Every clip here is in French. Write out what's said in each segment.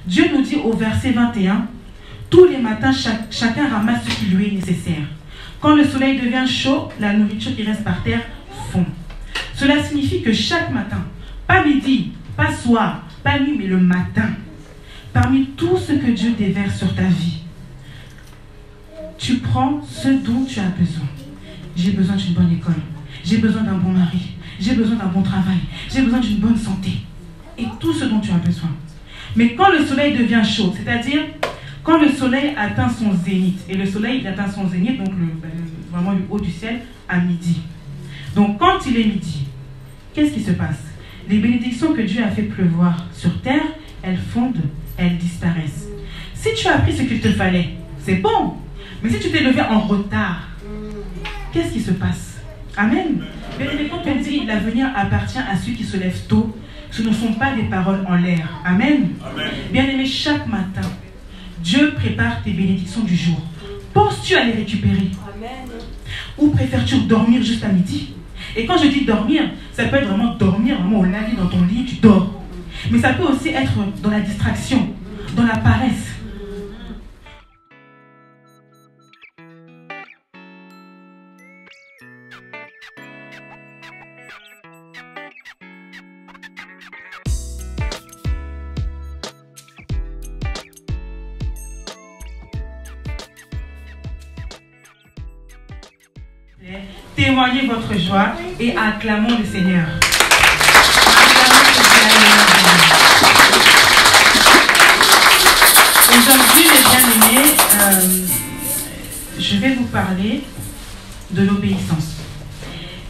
Dieu nous dit au verset 21, « Tous les matins, chacun ramasse ce qui lui est nécessaire. Quand le soleil devient chaud, la nourriture qui reste par terre fond. » Cela signifie que chaque matin, pas midi, pas soir, pas nuit, mais le matin, parmi tout ce que Dieu déverse sur ta vie, tu prends ce dont tu as besoin. J'ai besoin d'une bonne école, j'ai besoin d'un bon mari, j'ai besoin d'un bon travail, j'ai besoin d'une bonne santé. Et tout ce dont tu as besoin. Mais quand le soleil devient chaud, c'est-à-dire quand le soleil atteint son zénith, et le soleil il atteint son zénith, donc vraiment le haut du ciel, à midi. Donc quand il est midi, qu'est-ce qui se passe? Les bénédictions que Dieu a fait pleuvoir sur terre, elles fondent, elles disparaissent. Si tu as pris ce qu'il te fallait, c'est bon. Mais si tu t'es levé en retard, qu'est-ce qui se passe? Amen. Bien-aimé, quand on dit l'avenir appartient à ceux qui se lèvent tôt, ce ne sont pas des paroles en l'air. Amen. Bien-aimé, chaque matin, Dieu prépare tes bénédictions du jour. Penses-tu à les récupérer? Amen. Ou préfères-tu dormir juste à midi? Et quand je dis dormir, ça peut être vraiment dormir, vraiment au lit, dans ton lit, tu dors. Mais ça peut aussi être dans la distraction, dans la paresse. Témoignez votre joie et acclamons le Seigneur. Aujourd'hui, mes bien-aimés, je vais vous parler de l'obéissance.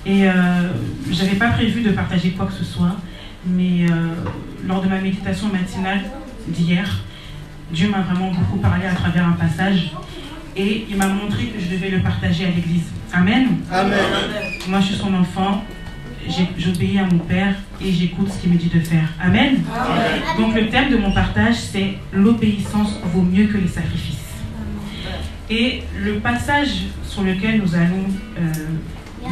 Et je n'avais pas prévu de partager quoi que ce soit, mais lors de ma méditation matinale d'hier, Dieu m'a vraiment beaucoup parlé à travers un passage. Et il m'a montré que je devais le partager à l'église. Amen. Amen. Moi, je suis son enfant. J'obéis à mon Père et j'écoute ce qu'il me dit de faire. Amen. Amen. Donc, le thème de mon partage, c'est l'obéissance vaut mieux que les sacrifices. Et le passage sur lequel nous allons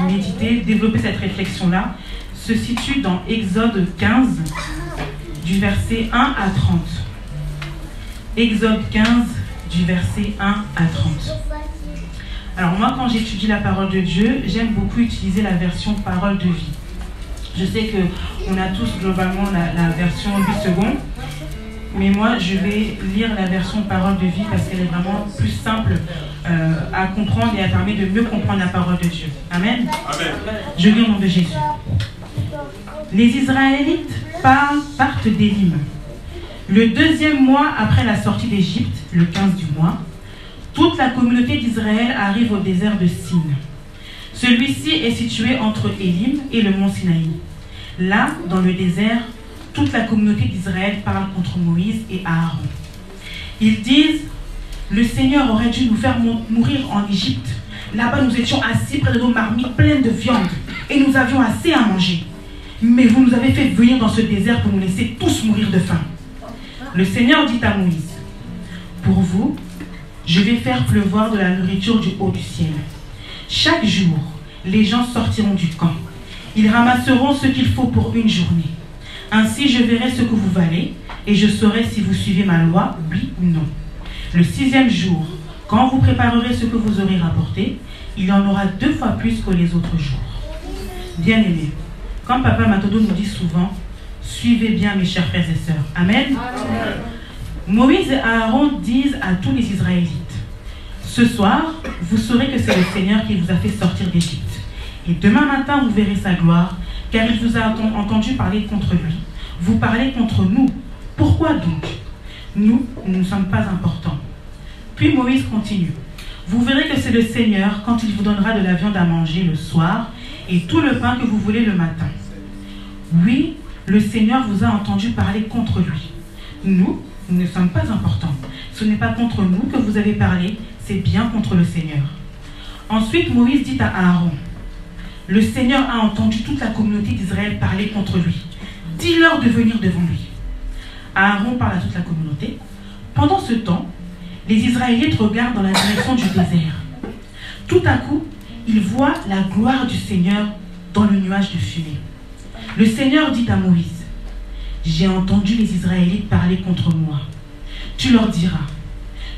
méditer, développer cette réflexion-là, se situe dans Exode 15, du verset 1 à 30. Exode 15, du verset 1 à 30. Alors moi, quand j'étudie la parole de Dieu, j'aime beaucoup utiliser la version parole de vie. Je sais qu'on a tous globalement la version 8 secondes, mais moi, je vais lire la version parole de vie parce qu'elle est vraiment plus simple à comprendre et elle permet de mieux comprendre la parole de Dieu. Amen. Amen. Je lis au nom de Jésus. Les Israélites partent d'Élim. Le 2e mois après la sortie d'Égypte, le 15 du mois, toute la communauté d'Israël arrive au désert de Sin. Celui-ci est situé entre Élim et le mont Sinaï. Là, dans le désert, toute la communauté d'Israël parle contre Moïse et Aaron. Ils disent, le Seigneur aurait dû nous faire mourir en Égypte. Là-bas, nous étions assis près de nos marmites pleines de viande et nous avions assez à manger. Mais vous nous avez fait venir dans ce désert pour nous laisser tous mourir de faim. Le Seigneur dit à Moïse, pour vous, je vais faire pleuvoir de la nourriture du haut du ciel. Chaque jour, les gens sortiront du camp. Ils ramasseront ce qu'il faut pour une journée. Ainsi, je verrai ce que vous valez et je saurai si vous suivez ma loi, oui ou non. Le 6e jour, quand vous préparerez ce que vous aurez rapporté, il y en aura 2 fois plus que les autres jours. Bien-aimés, comme Papa Matodo nous dit souvent, suivez bien mes chers frères et sœurs. Amen. Amen. Moïse et Aaron disent à tous les Israélites, ce soir, vous saurez que c'est le Seigneur qui vous a fait sortir d'Égypte. Et demain matin, vous verrez sa gloire, car il vous a entendu parler contre lui. Vous parlez contre nous. Pourquoi donc? Nous ne sommes pas importants. Puis Moïse continue. Vous verrez que c'est le Seigneur quand il vous donnera de la viande à manger le soir et tout le pain que vous voulez le matin. Oui, le Seigneur vous a entendu parler contre lui. Nous ne sommes pas importants. Ce n'est pas contre nous que vous avez parlé, c'est bien contre le Seigneur. Ensuite, Moïse dit à Aaron, le Seigneur a entendu toute la communauté d'Israël parler contre lui. Dis-leur de venir devant lui. Aaron parle à toute la communauté. Pendant ce temps, les Israélites regardent dans la direction du désert. Tout à coup, ils voient la gloire du Seigneur dans le nuage de fumée. Le Seigneur dit à Moïse, j'ai entendu les Israélites parler contre moi. tu leur diras,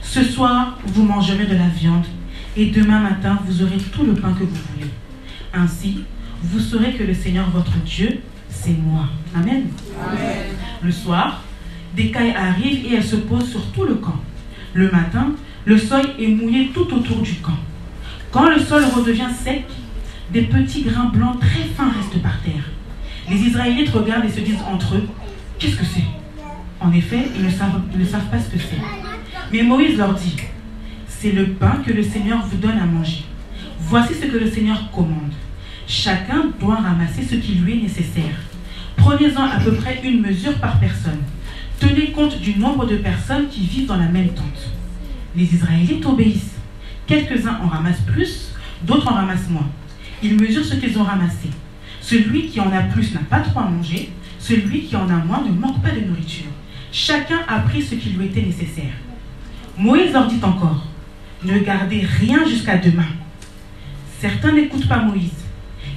ce soir, vous mangerez de la viande, et demain matin, vous aurez tout le pain que vous voulez. Ainsi, vous saurez que le Seigneur votre Dieu, c'est moi. Amen. Amen. Le soir, des cailles arrivent et elles se posent sur tout le camp. Le matin, le sol est mouillé tout autour du camp. Quand le sol redevient sec, des petits grains blancs très fins restent par terre. Les Israélites regardent et se disent entre eux, qu'est-ce que c'est? En effet, ils ne savent pas ce que c'est. Mais Moïse leur dit, c'est le pain que le Seigneur vous donne à manger. Voici ce que le Seigneur commande. Chacun doit ramasser ce qui lui est nécessaire. Prenez-en à peu près une mesure par personne. Tenez compte du nombre de personnes qui vivent dans la même tente. Les Israélites obéissent. Quelques-uns en ramassent plus, d'autres en ramassent moins. Ils mesurent ce qu'ils ont ramassé. Celui qui en a plus n'a pas trop à manger. Celui qui en a moins ne manque pas de nourriture. Chacun a pris ce qui lui était nécessaire. Moïse leur dit encore, ne gardez rien jusqu'à demain. Certains n'écoutent pas Moïse.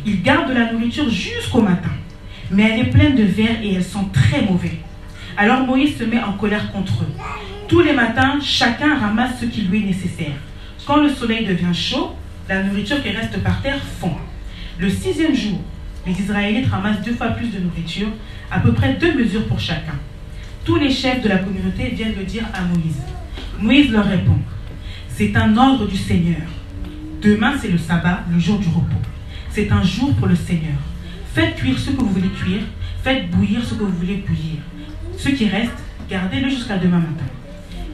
Ils gardent de la nourriture jusqu'au matin. Mais elle est pleine de vers et elles sont très mauvais. Alors Moïse se met en colère contre eux. Tous les matins, chacun ramasse ce qui lui est nécessaire. Quand le soleil devient chaud, la nourriture qui reste par terre fond. Le 6e jour, les Israélites ramassent 2 fois plus de nourriture, à peu près 2 mesures pour chacun. Tous les chefs de la communauté viennent le dire à Moïse. Moïse leur répond, c'est un ordre du Seigneur. Demain, c'est le sabbat, le jour du repos. C'est un jour pour le Seigneur. Faites cuire ce que vous voulez cuire, faites bouillir ce que vous voulez bouillir. Ce qui reste, gardez-le jusqu'à demain matin.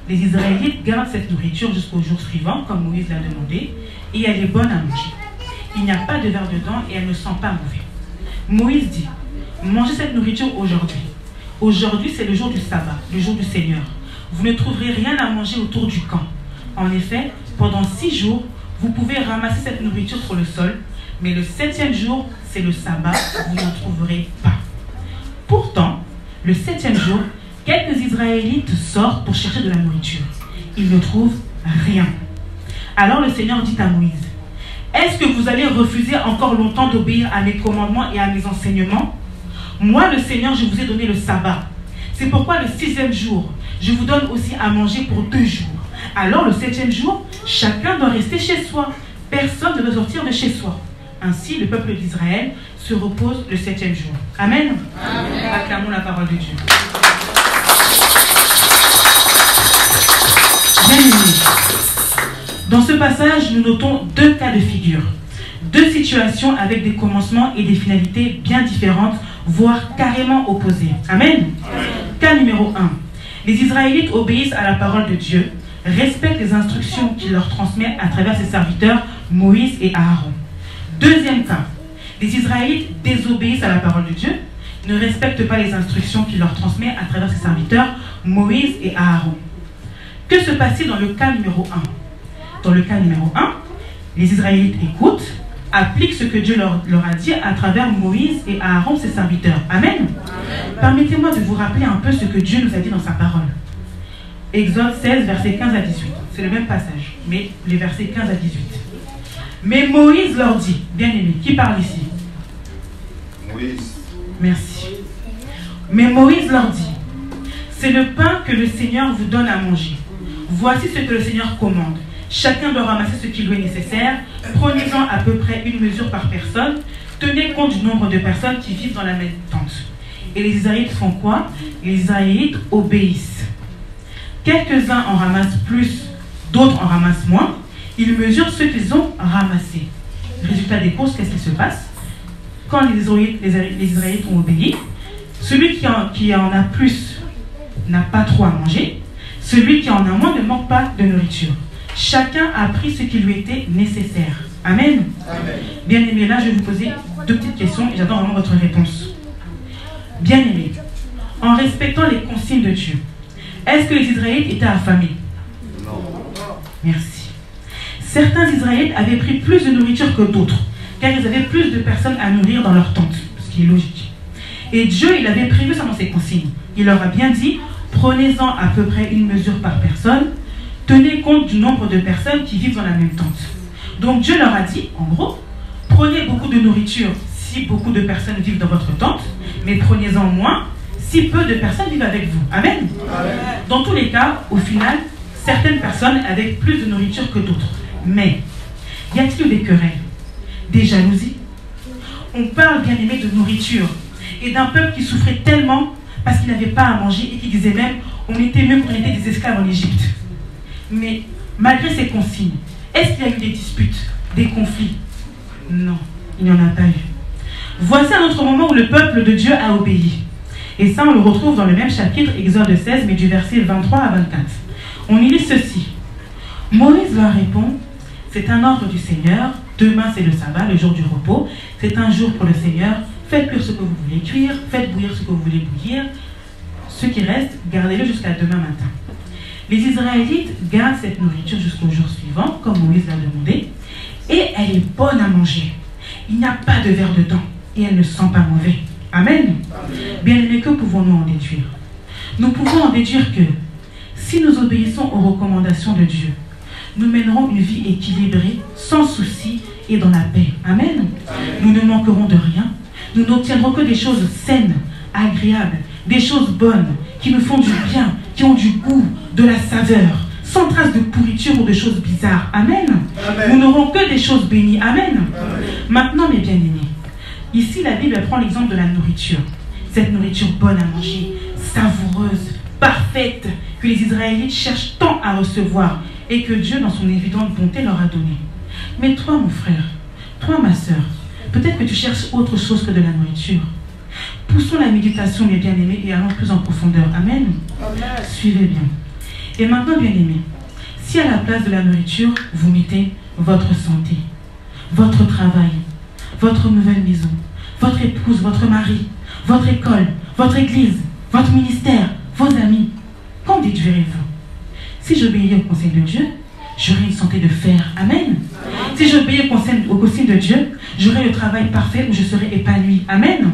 Les Israélites gardent cette nourriture jusqu'au jour suivant, comme Moïse l'a demandé, et elle est bonne à manger. Il n'y a pas de verre dedans et elle ne sent pas mauvais. Moïse dit, mangez cette nourriture aujourd'hui. Aujourd'hui, c'est le jour du sabbat, le jour du Seigneur. Vous ne trouverez rien à manger autour du camp. En effet, pendant 6 jours, vous pouvez ramasser cette nourriture sur le sol, mais le 7e jour, c'est le sabbat, vous n'en trouverez pas. Pourtant, le 7e jour, quelques Israélites sortent pour chercher de la nourriture. Ils ne trouvent rien. Alors le Seigneur dit à Moïse, est-ce que vous allez refuser encore longtemps d'obéir à mes commandements et à mes enseignements? Moi, le Seigneur, je vous ai donné le sabbat. C'est pourquoi le 6e jour, je vous donne aussi à manger pour 2 jours. Alors le 7e jour, chacun doit rester chez soi. Personne ne doit sortir de chez soi. Ainsi, le peuple d'Israël se repose le 7e jour. Amen. Amen. Acclamons la parole de Dieu. Bien-aimés, dans ce passage, nous notons 2 cas de figure. 2 situations avec des commencements et des finalités bien différentes, voire carrément opposées. Amen. Amen. Cas numéro 1. Les Israélites obéissent à la parole de Dieu, respectent les instructions qu'il leur transmet à travers ses serviteurs Moïse et Aaron. 2e cas. Les Israélites désobéissent à la parole de Dieu, ne respectent pas les instructions qu'il leur transmet à travers ses serviteurs Moïse et Aaron. Que se passe-t-il dans le cas numéro 1? Dans le cas numéro 1, les Israélites écoutent, appliquent ce que Dieu leur a dit à travers Moïse et Aaron, ses serviteurs. Amen. Amen. Permettez-moi de vous rappeler un peu ce que Dieu nous a dit dans sa parole. Exode 16, versets 15 à 18. C'est le même passage, mais les versets 15 à 18. Mais Moïse leur dit, bien-aimé, qui parle ici? Moïse. Merci. Mais Moïse leur dit, c'est le pain que le Seigneur vous donne à manger. Voici ce que le Seigneur commande. Chacun doit ramasser ce qui lui est nécessaire. Prenez-en à peu près une mesure par personne. Tenez compte du nombre de personnes qui vivent dans la même tente. Et les Israélites font quoi? Les Israélites obéissent. Quelques-uns en ramassent plus, d'autres en ramassent moins. Ils mesurent ce qu'ils ont ramassé. Résultat des courses, qu'est-ce qui se passe? Quand les Israélites ont obéi, celui qui en a plus n'a pas trop à manger. Celui qui en a moins ne manque pas de nourriture. Chacun a pris ce qui lui était nécessaire. Amen. Amen. Bien aimé, là je vais vous poser 2 petites questions et j'attends vraiment votre réponse. Bien aimé, en respectant les consignes de Dieu, est-ce que les Israélites étaient affamés? Non. Merci. Certains Israélites avaient pris plus de nourriture que d'autres, car ils avaient plus de personnes à nourrir dans leur tente, ce qui est logique. Et Dieu, il avait prévu ça dans ses consignes. Il leur a bien dit, prenez-en à peu près une mesure par personne, tenez compte du nombre de personnes qui vivent dans la même tente. Donc Dieu leur a dit, en gros, prenez beaucoup de nourriture si beaucoup de personnes vivent dans votre tente, mais prenez-en moins si peu de personnes vivent avec vous. Amen. Amen. Dans tous les cas, au final, certaines personnes avaient plus de nourriture que d'autres. Mais, y a-t-il des querelles, des jalousies? On parle, bien aimé, de nourriture et d'un peuple qui souffrait tellement parce qu'il n'avait pas à manger et qui disait même on était mieux qu'on était des esclaves en Égypte. Mais malgré ces consignes, est-ce qu'il y a eu des disputes, des conflits? Non, il n'y en a pas eu. Voici un autre moment où le peuple de Dieu a obéi. Et ça, on le retrouve dans le même chapitre, Exode 16, mais du verset 23 à 24. On y lit ceci. Moïse leur répond, c'est un ordre du Seigneur, demain c'est le sabbat, le jour du repos, c'est un jour pour le Seigneur, faites cuire ce que vous voulez cuire, faites bouillir ce que vous voulez bouillir, ce qui reste, gardez-le jusqu'à demain matin. Les Israélites gardent cette nourriture jusqu'au jour suivant, comme Moïse l'a demandé, et elle est bonne à manger. Il n'y a pas de verre dedans, et elle ne sent pas mauvais. Amen. Bien-aimés, que pouvons-nous en déduire? Nous pouvons en déduire que, si nous obéissons aux recommandations de Dieu, nous mènerons une vie équilibrée, sans souci et dans la paix. Amen. Nous ne manquerons de rien. Nous n'obtiendrons que des choses saines, agréables, des choses bonnes, qui nous font du bien, qui ont du goût, de la saveur, sans trace de pourriture ou de choses bizarres. Amen. Nous n'aurons que des choses bénies. Amen. Maintenant, mes bien-aimés, ici la Bible prend l'exemple de la nourriture. Cette nourriture bonne à manger, savoureuse, parfaite, que les Israélites cherchent tant à recevoir et que Dieu, dans son évidente bonté, leur a donné. Mais toi, mon frère, toi, ma sœur, peut-être que tu cherches autre chose que de la nourriture. Poussons la méditation, mes bien-aimés, et allons plus en profondeur. Amen. Amen. Suivez bien. Et maintenant, bien-aimés, si à la place de la nourriture, vous mettez votre santé, votre travail, votre nouvelle maison, votre épouse, votre mari, votre école, votre église, votre ministère, vos amis, qu'en déduirez-vous? Si j'obéis au conseil de Dieu, j'aurai une santé de fer. Amen. Si j'obéis au conseil de Dieu, j'aurai le travail parfait où je serai épanoui. Amen.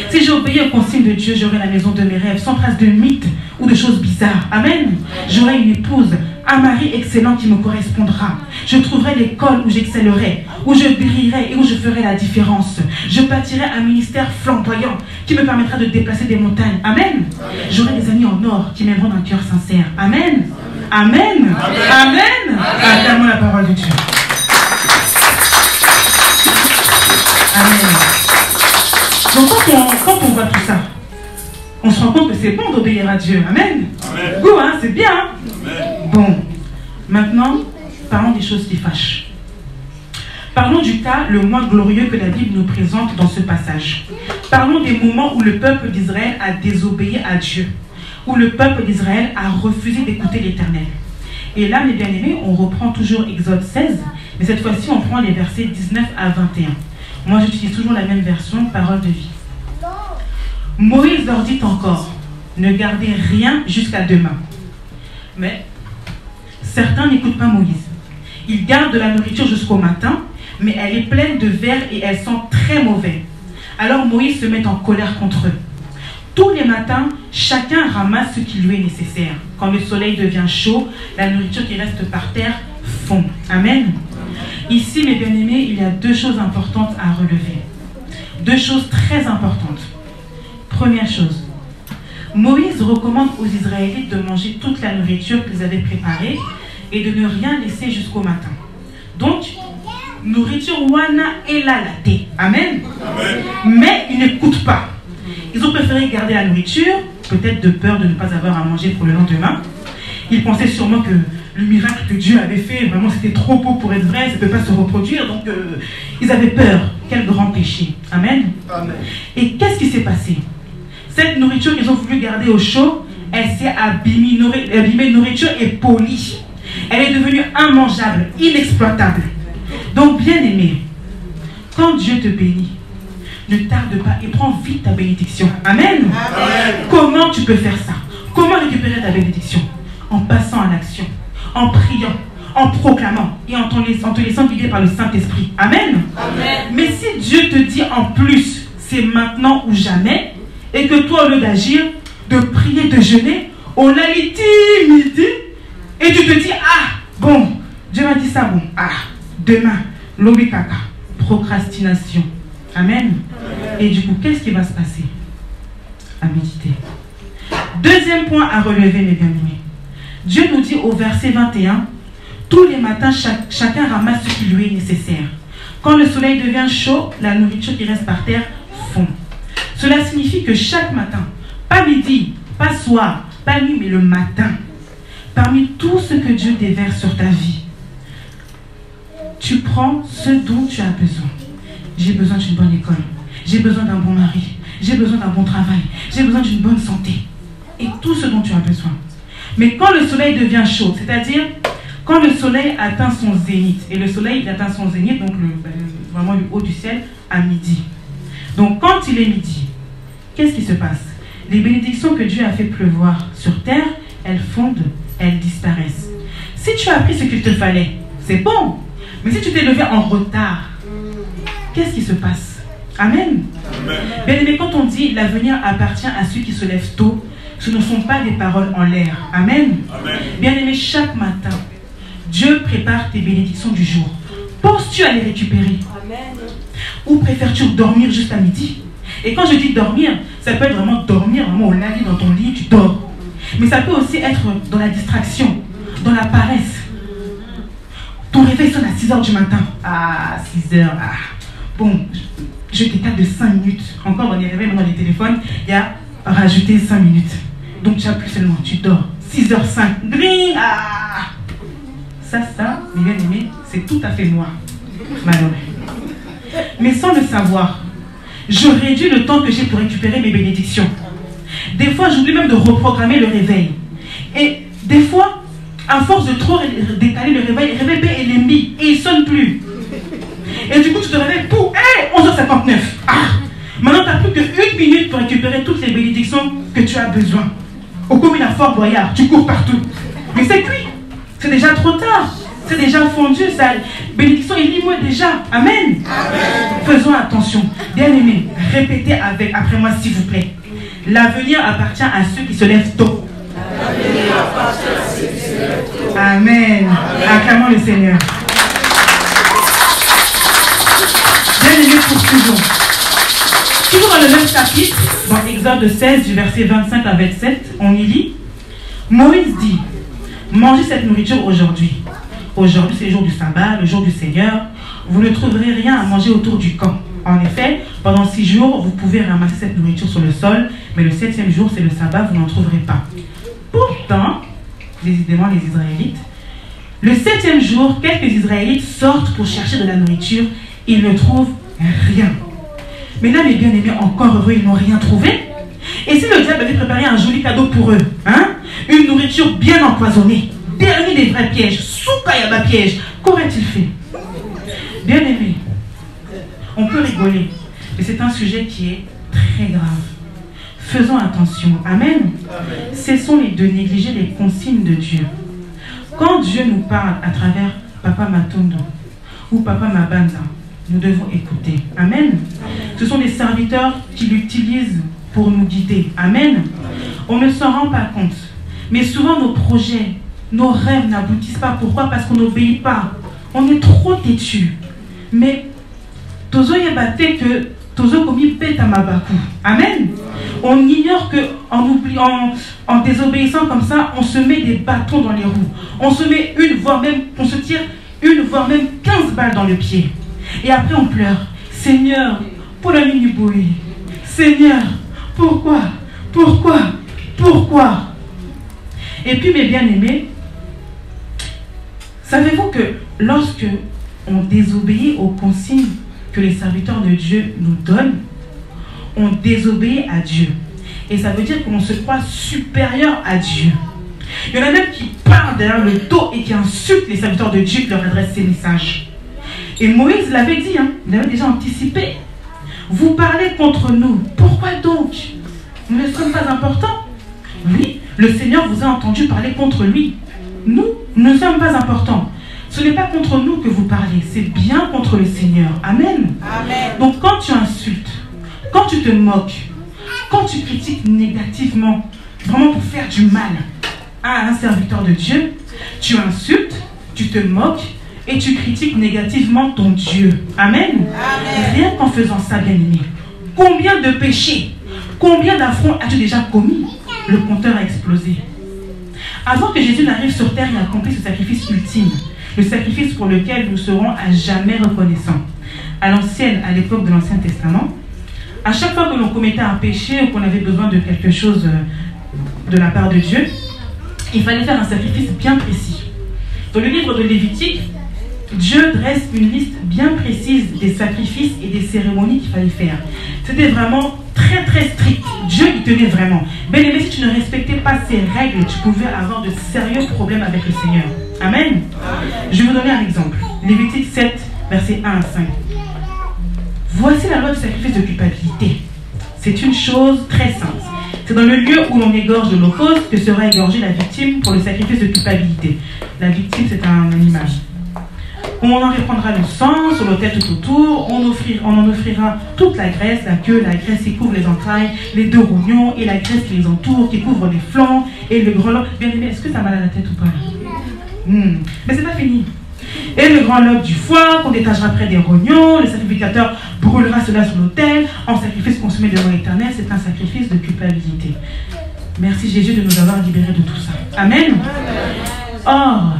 Si j'obéis au conseil de Dieu, j'aurai la maison de mes rêves, sans trace de mythes ou de choses bizarres. Amen. J'aurai une épouse, un mari excellent qui me correspondra. Je trouverai l'école où j'excellerai, où je brillerai et où je ferai la différence. Je bâtirai un ministère flamboyant qui me permettra de déplacer des montagnes. Amen. J'aurai des amis en or qui m'aimeront d'un cœur sincère. Amen. Amen. Amen. Acclamons la parole de Dieu. Amen. Donc quand on voit tout ça, on se rend compte que c'est bon d'obéir à Dieu. Amen. Amen. Go, hein, c'est bien. Hein? Amen. Bon, maintenant, parlons des choses qui fâchent. Parlons du cas le moins glorieux que la Bible nous présente dans ce passage. Parlons des moments où le peuple d'Israël a désobéi à Dieu, où le peuple d'Israël a refusé d'écouter l'Éternel. Et là, mes bien-aimés, on reprend toujours Exode 16, mais cette fois-ci, on prend les versets 19 à 21. Moi, j'utilise toujours la même version, parole de vie. Moïse leur dit encore, ne gardez rien jusqu'à demain. Mais certains n'écoutent pas Moïse. Ils gardent de la nourriture jusqu'au matin, mais elle est pleine de vers et elle sent très mauvais. Alors Moïse se met en colère contre eux. Tous les matins, chacun ramasse ce qui lui est nécessaire. Quand le soleil devient chaud, la nourriture qui reste par terre fond. Amen. Ici, mes bien-aimés, il y a deux choses importantes à relever. Deux choses très importantes. Première chose, Moïse recommande aux Israélites de manger toute la nourriture qu'ils avaient préparée et de ne rien laisser jusqu'au matin. Donc, nourriture wana et la latte. Amen. Amen. Mais ils n'écoutent pas. Ils ont préféré garder la nourriture, peut-être de peur de ne pas avoir à manger pour le lendemain. Ils pensaient sûrement que le miracle que Dieu avait fait, vraiment c'était trop beau pour être vrai, ça ne peut pas se reproduire, donc ils avaient peur. Quel grand péché. Amen. Amen. Et qu'est-ce qui s'est passé? Cette nourriture qu'ils ont voulu garder au chaud, elle s'est abîmée, nourriture et polie. Elle est devenue immangeable, inexploitable. Donc bien aimé, quand Dieu te bénit, ne tarde pas et prends vite ta bénédiction. Amen. Amen. Comment tu peux faire ça? Comment récupérer ta bénédiction? En passant à l'action, en priant, en proclamant et en te laissant guider par le Saint-Esprit. Amen. Amen. Mais si Dieu te dit en plus, c'est maintenant ou jamais, et que toi, au lieu d'agir, de prier, de jeûner, on a midi, et tu te dis, ah, bon, Dieu m'a dit ça, bon, ah, demain, l'obikaka, procrastination. Amen. Et du coup, qu'est-ce qui va se passer? À méditer. Deuxième point à relever, mes bien-aimés. Dieu nous dit au verset 21, « Tous les matins, chacun ramasse ce qui lui est nécessaire. Quand le soleil devient chaud, la nourriture qui reste par terre fond. » Cela signifie que chaque matin, pas midi, pas soir, pas nuit, mais le matin, parmi tout ce que Dieu déverse sur ta vie, tu prends ce dont tu as besoin. J'ai besoin d'une bonne école, j'ai besoin d'un bon mari, j'ai besoin d'un bon travail, j'ai besoin d'une bonne santé. Et tout ce dont tu as besoin. Mais quand le soleil devient chaud, c'est-à-dire quand le soleil atteint son zénith, et le soleil il atteint son zénith, donc vraiment le haut du ciel, à midi. Donc quand il est midi, qu'est-ce qui se passe? Les bénédictions que Dieu a fait pleuvoir sur terre, elles fondent, elles disparaissent. Si tu as pris ce qu'il te fallait, c'est bon. Mais si tu t'es levé en retard, qu'est-ce qui se passe? Amen. Bien aimé, quand on dit l'avenir appartient à ceux qui se lèvent tôt, ce ne sont pas des paroles en l'air. Amen. Bien aimé, chaque matin, Dieu prépare tes bénédictions du jour. Penses-tu à les récupérer? Amen. Ou préfères-tu dormir juste à midi? Et quand je dis dormir, ça peut être vraiment dormir, vraiment au lit, dans ton lit, tu dors. Mais ça peut aussi être dans la distraction, dans la paresse. Ton réveil sonne à 6 h du matin. Ah, 6 h. Ah. Bon, je t'écarte de 5 minutes. Encore dans les réveils, dans les téléphones, il y a rajouter 5 minutes. Donc tu appuies seulement, tu dors. 6 h 05. Green. Ah. Ça, mes bien-aimés, c'est tout à fait moi. Malheureux. Mais sans le savoir, je réduis le temps que j'ai pour récupérer mes bénédictions. Des fois, j'oublie même de reprogrammer le réveil. Et des fois, à force de trop décaler le réveil B est mis et il ne sonne plus. Et du coup, tu te réveilles pour 11h59. Ah, maintenant, tu n'as plus que 1 minute pour récupérer toutes les bénédictions que tu as besoin. Au commun à Fort Boyard, tu cours partout. Mais c'est cuit. C'est déjà trop tard. C'est déjà fondu. Ça, bénédiction est libre déjà. Amen. Amen. Faisons attention. Bien-aimés, répétez après moi, s'il vous plaît. L'avenir appartient à ceux qui se lèvent tôt. Amen. Acclamons le Seigneur. Bien-aimés, poursuivons. Toujours dans le même chapitre, dans Exode 16, du verset 25 à 27, on y lit, Moïse dit, mangez cette nourriture aujourd'hui. Aujourd'hui, c'est le jour du sabbat, le jour du Seigneur. Vous ne trouverez rien à manger autour du camp. En effet, pendant 6 jours, vous pouvez ramasser cette nourriture sur le sol, mais le 7e jour, c'est le sabbat, vous n'en trouverez pas. Pourtant, décidément les Israélites, le 7e jour, quelques Israélites sortent pour chercher de la nourriture. Ils ne trouvent rien. Mais là, mes bien-aimés, encore heureux, ils n'ont rien trouvé. Et si le diable avait préparé un joli cadeau pour eux, hein, une nourriture bien empoisonnée, dernier des vrais pièges, Soukayaba piège, qu'aurait-il fait? Bien-aimés, on peut rigoler, mais c'est un sujet qui est très grave. Faisons attention. Amen. Cessons de négliger les consignes de Dieu. Quand Dieu nous parle à travers Papa Matondo ou Papa Mabanda, nous devons écouter. Amen. Ce sont des serviteurs qui l'utilisent pour nous guider. Amen. On ne s'en rend pas compte. Mais souvent nos projets, nos rêves n'aboutissent pas. Pourquoi? Parce qu'on n'obéit pas. On est trop têtu. Mais Tozo Yabate que Tozo Komi Petamabaku. Amen. On ignore que en désobéissant comme ça, on se met des bâtons dans les roues. On se met on se tire une, voire même 15 balles dans le pied. Et après on pleure. Seigneur, pour la ligne du bruit. Seigneur, pourquoi? Pourquoi? Pourquoi? Et puis mes bien-aimés, savez-vous que lorsque on désobéit aux consignes que les serviteurs de Dieu nous donnent, on désobéit à Dieu. Et ça veut dire qu'on se croit supérieur à Dieu. Il y en a même qui parlent derrière le dos et qui insultent les serviteurs de Dieu qui leur adressent ces messages. Et Moïse l'avait dit, hein, il avait déjà anticipé. Vous parlez contre nous. Pourquoi donc? Nous ne sommes pas importants. Oui, le Seigneur vous a entendu parler contre lui. Nous ne sommes pas importants. Ce n'est pas contre nous que vous parlez, c'est bien contre le Seigneur. Amen. Amen. Donc quand tu insultes, quand tu te moques, quand tu critiques négativement, vraiment pour faire du mal à un serviteur de Dieu, tu insultes, tu te moques et tu critiques négativement ton Dieu. Amen. Amen. Rien qu'en faisant ça, bien-aimé, combien de péchés, combien d'affronts as-tu déjà commis? Le compteur a explosé. Avant que Jésus n'arrive sur terre et accomplisse ce sacrifice ultime, le sacrifice pour lequel nous serons à jamais reconnaissants. À l'époque de l'Ancien Testament, à chaque fois que l'on commettait un péché ou qu'on avait besoin de quelque chose de la part de Dieu, il fallait faire un sacrifice bien précis. Dans le livre de Lévitique, Dieu dresse une liste bien précise des sacrifices et des cérémonies qu'il fallait faire. C'était vraiment très très strict. Dieu y tenait vraiment. Bien aimé, si tu ne respectais pas ces règles, tu pouvais avoir de sérieux problèmes avec le Seigneur. Amen. Je vais vous donner un exemple. Lévitique 7, versets 1 à 5. Voici la loi du sacrifice de culpabilité. C'est une chose très simple. C'est dans le lieu où l'on égorge de l'holocauste que sera égorgée la victime pour le sacrifice de culpabilité. La victime, c'est un animal. On en répandra le sang sur l'autel tout autour, on en offrira toute la graisse, la queue, la graisse qui couvre les entrailles, les deux rognons et la graisse qui les entoure, qui couvre les flancs et le grand lobe. Bien aimé, est-ce que ça m'a mal à la tête ou pas? Mais c'est pas fini. Et le grand lobe du foie qu'on détachera près des rognons, le sacrificateur brûlera cela sur l'autel, en sacrifice consumé devant l'Éternel, c'est un sacrifice de culpabilité. Merci Jésus de nous avoir libérés de tout ça. Amen. Or,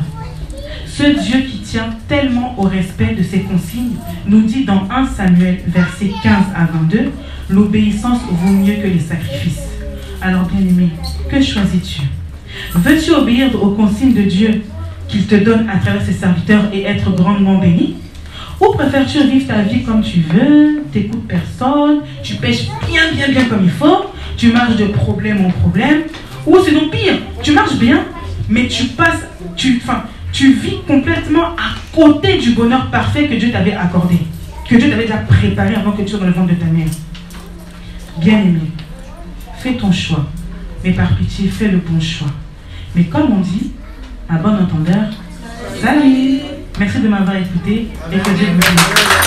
ce Dieu qui tient tellement au respect de ses consignes nous dit dans 1 Samuel, versets 15 à 22, l'obéissance vaut mieux que les sacrifices. Alors bien aimé, que choisis-tu? Veux-tu obéir aux consignes de Dieu qu'il te donne à travers ses serviteurs et être grandement béni? Ou préfères-tu vivre ta vie comme tu veux, t'écoutes personne, tu pêches bien comme il faut, tu marches de problème en problème, ou sinon pire, tu marches bien, mais tu vis complètement à côté du bonheur parfait que Dieu t'avait accordé, que Dieu t'avait déjà préparé avant que tu sois dans le ventre de ta mère. Bien aimé, fais ton choix, mais par pitié, fais le bon choix. Mais comme on dit, à bon entendeur, salut! Merci de m'avoir écouté et que Dieu vous bénisse.